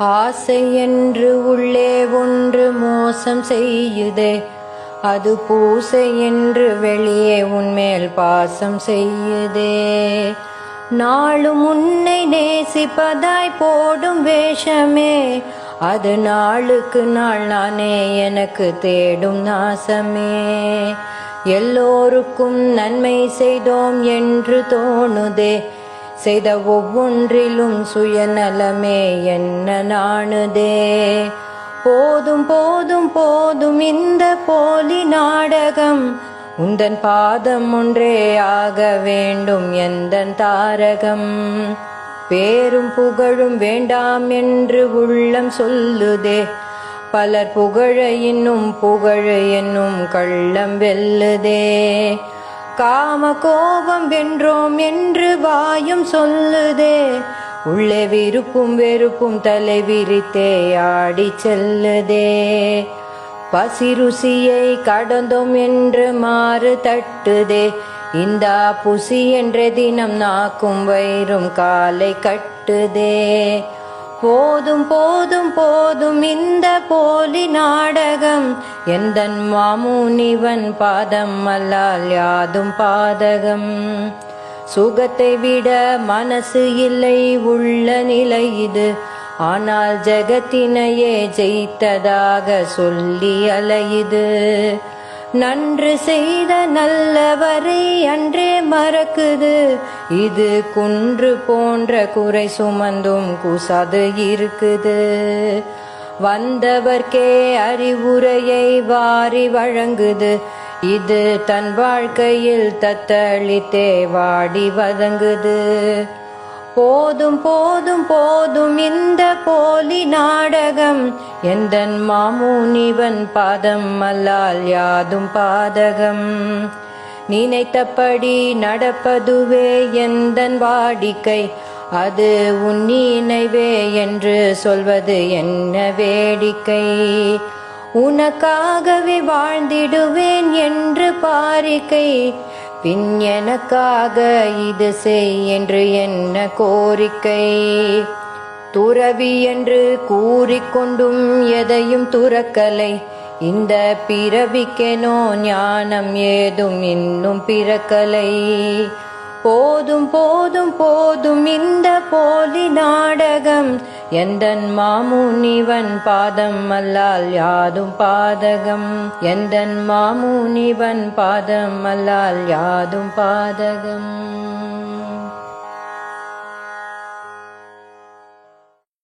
ஆசை என்று உள்ளே ஒன்று மோசம் செய்யுதே, அது பூசை என்று வெளியே உன்மேல் பாசம் செய்யுதே. நாளும் உன்னை நேசிப்பதாய் போடும் வேஷமே, அது நாளுக்கு நாள் நானே எனக்கு தேடும் நாசமே. எல்லோருக்கும் நன்மை செய்தோம் என்று தோணுதே, செய்த ஒவ்வொன்றிலும் சுயநலமே என்ன நாணுதே. போதும் போதும் போதும் இந்த போலி நாடகம், உந்தன் பாதம் ஒன்றே ஆக வேண்டும் எந்தன் தாரகம். பேரும் புகழும் வேண்டாம் என்று உள்ளம் சொல்லுதே, பலர் புகழ இன்னும் புகழ என்னும் கள்ளம் வெல்லுதே. காம கோபம் வென்றோம் என்று வாயும் சொல்லுதே, உள்ளே விருப்பும் வெறுப்பும் தலை விரித்தே ஆடி செல்லுதே. பசி ருசியை கடந்தோம் என்று மாறு தட்டுதே, இந்த புசி என்ற தினம் நாக்கும் வயிறும் காலை கட்டுதே. போதும் போதும் போதும் இந்த போலி நாடகம், எந்தன் மாமுனிவன் பாதம் அல்லால் யாதும் பாதகம். சுகத்தை விட மனசு இல்லை உள்ள நிலை இது, ஆனால் ஜெகத்தினையே ஜெயித்ததாக சொல்லி அலையுது. நன்று செய்த நல்லவரை அன்றே மறக்குது, இது குன்று போன்ற குறை சுமந்தும் கூசாது இருக்குது. வந்தவர்க்கே அறிவுரையை வாரி வழங்குது, இது தன் வாழ்க்கையில் தத்தளித்தே வாடி வதங்குது. போதும் போதும் போதும் இந்த போலி நாடகம், எந்தன் மாமுனிவன் பாதம் அல்லால் யாதும் பாதகம். நினைத்தபடி நடப்பதுவே எந்தன் வாடிக்கை, அது உன் நினைவே என்று சொல்வது என்ன வேடிக்கை. உனக்காகவே வாழ்ந்திடுவேன் என்று பாரிக்கை, பின் எனக்காக இது செய் என்று என்ன கோரிக்கை. துறவி என்று கூறிக்கொண்டும் எதையும் துறக்கலை, இந்த பிறவிக்கெனோ ஞானம் ஏதும் இன்னும் பிறக்கலை. போதும் போதும் போதும் இந்த போலி நாடகம், எந்தன் மாமுனிவன் பாதம் அல்லால் யாதும் பாதகம். எந்தன் மாமுனிவன் பாதம் அல்லால் யாதும் பாதகம்.